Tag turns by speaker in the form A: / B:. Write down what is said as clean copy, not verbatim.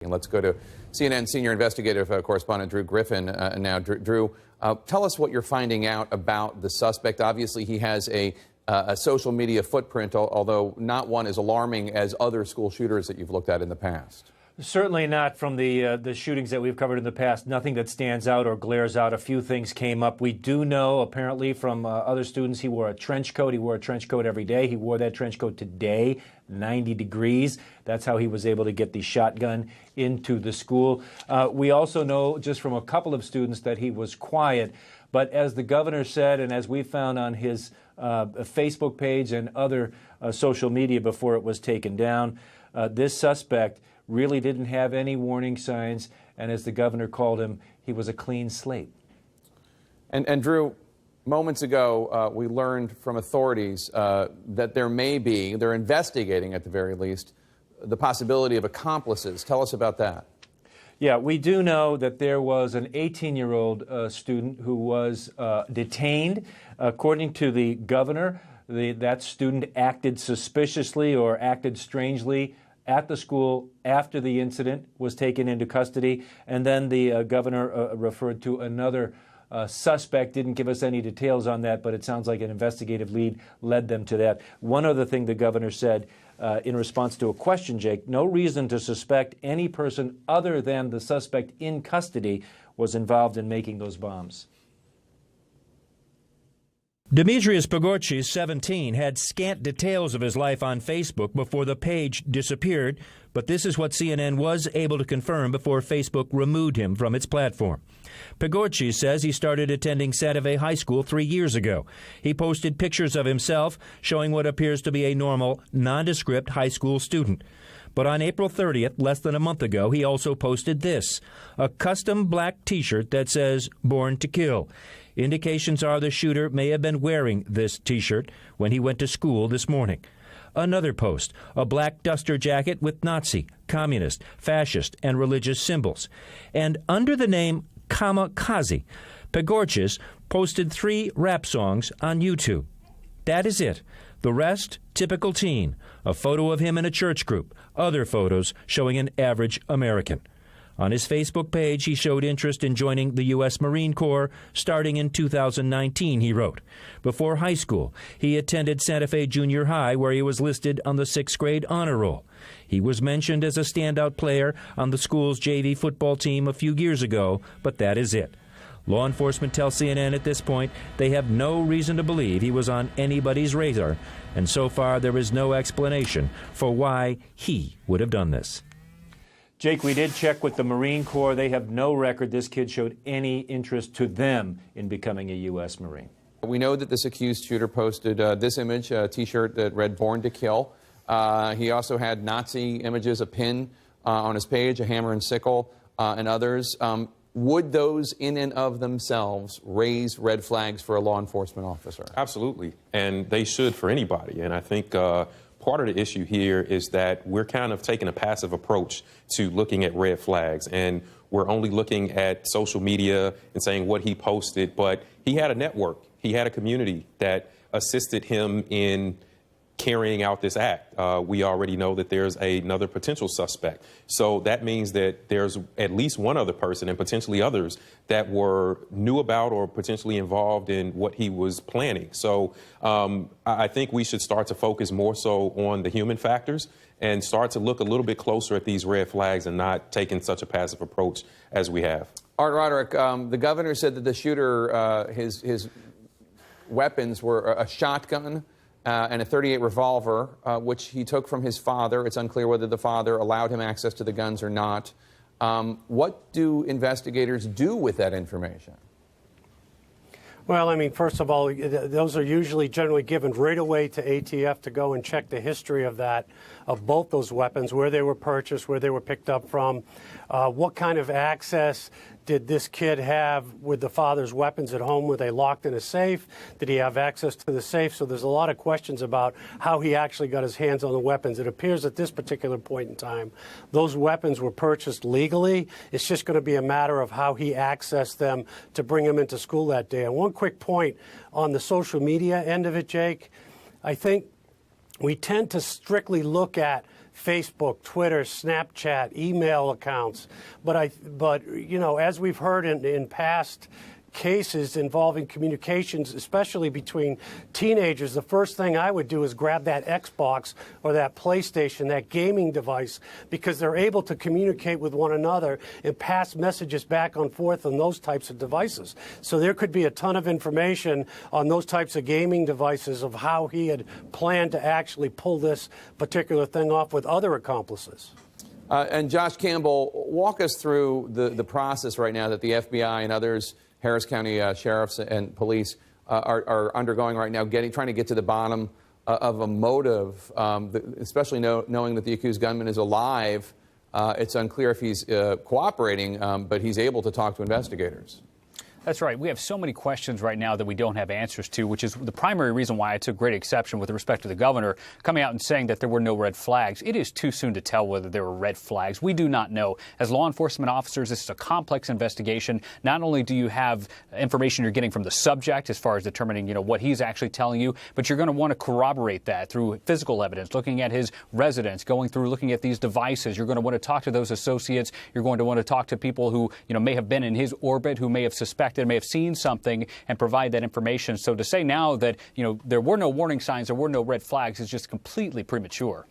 A: Let's go to CNN senior investigative correspondent Drew Griffin now. Drew, tell us what you're finding out about the suspect. Obviously, he has a social media footprint, although not one as alarming as other school shooters that you've looked at in the past.
B: Certainly not from the shootings that we've covered in the past. Nothing that stands out or glares out. A few things came up. We do know, apparently, from other students, he wore a trench coat. He wore a trench coat every day. He wore that trench coat today, 90 degrees. That's how he was able to get the shotgun into the school. We also know, just from a couple of students, that he was quiet. But as the governor said, and as we found on his Facebook page and other social media before it was taken down, this suspect really didn't have any warning signs, and as the governor called him, he was a clean slate.
A: And Drew, moments ago, we learned from authorities that they're investigating at the very least, the possibility of accomplices. Tell us about that.
B: Yeah, we do know that there was an 18-year-old student who was detained. According to the governor, that student acted suspiciously or acted strangely at the school after the incident, was taken into custody, and then the governor referred to another suspect. Didn't give us any details on that, but it sounds like an investigative lead led them to that. One other thing the governor said in response to a question, Jake, no reason to suspect any person other than the suspect in custody was involved in making those bombs.
C: Demetrius Pogorchis, 17, had scant details of his life on Facebook before the page disappeared, but this is what CNN was able to confirm before Facebook removed him from its platform. Pogorchis says he started attending Santa Fe High School 3 years ago. He posted pictures of himself showing what appears to be a normal, nondescript high school student. But on April 30th, less than a month ago, he also posted this, a custom black T-shirt that says, "Born to Kill." Indications are the shooter may have been wearing this T-shirt when he went to school this morning. Another post, a black duster jacket with Nazi, communist, fascist, and religious symbols. And under the name Kamikaze, Pogorchis posted 3 rap songs on YouTube. That is it. The rest, typical teen. A photo of him in a church group. Other photos showing an average American. On his Facebook page, he showed interest in joining the U.S. Marine Corps starting in 2019, he wrote. Before high school, he attended Santa Fe Junior High, where he was listed on the 6th grade honor roll. He was mentioned as a standout player on the school's JV football team a few years ago, but that is it. Law enforcement tells CNN at this point they have no reason to believe he was on anybody's radar, and so far there is no explanation for why he would have done this.
B: Jake, we did check with the Marine Corps. They have no record this kid showed any interest to them in becoming a U.S. Marine.
A: We know that this accused shooter posted this image, a T-shirt that read "Born to Kill." He also had Nazi images, a pin on his page, a hammer and sickle, and others. Would those in and of themselves raise red flags for a law enforcement officer?
D: Absolutely, and they should for anybody. And I think part of the issue here is that we're kind of taking a passive approach to looking at red flags, and we're only looking at social media and saying what he posted, but he had a network. He had a community that assisted him in carrying out this act. We already know that there's another potential suspect. So that means that there's at least one other person and potentially others that knew about or potentially involved in what he was planning. So I think we should start to focus more so on the human factors and start to look a little bit closer at these red flags and not taking such a passive approach as we have.
A: Art Roderick, the governor said that the shooter, his weapons were a shotgun and a .38 revolver, which he took from his father. It's unclear whether the father allowed him access to the guns or not. What do investigators do with that information?
E: Well, I mean, first of all, those are usually generally given right away to ATF to go and check the history of both those weapons, where they were purchased, where they were picked up from, what kind of access did this kid have with the father's weapons at home? Were they locked in a safe? Did he have access to the safe? So there's a lot of questions about how he actually got his hands on the weapons. It appears at this particular point in time, those weapons were purchased legally. It's just going to be a matter of how he accessed them to bring them into school that day. And one quick point on the social media end of it, Jake, I think we tend to strictly look at Facebook, Twitter, Snapchat, email accounts. But you know, as we've heard in past cases involving communications, especially between teenagers, the first thing I would do is grab that Xbox or that PlayStation, that gaming device, because they're able to communicate with one another and pass messages back and forth on those types of devices. So there could be a ton of information on those types of gaming devices of how he had planned to actually pull this particular thing off with other accomplices.
A: And Josh Campbell, walk us through the process right now that the FBI and others, Harris County sheriffs and police, are undergoing right now, trying to get to the bottom of a motive, especially knowing that the accused gunman is alive. It's unclear if he's cooperating, but he's able to talk to investigators.
F: That's right. We have so many questions right now that we don't have answers to, which is the primary reason why I took great exception with respect to the governor coming out and saying that there were no red flags. It is too soon to tell whether there were red flags. We do not know. As law enforcement officers, this is a complex investigation. Not only do you have information you're getting from the subject as far as determining, you know, what he's actually telling you, but you're going to want to corroborate that through physical evidence, looking at his residence, looking at these devices. You're going to want to talk to those associates. You're going to want to talk to people who, you know, may have been in his orbit, who may have suspected, may have seen something, and provide that information. So to say now that, you know, there were no warning signs, there were no red flags is just completely premature.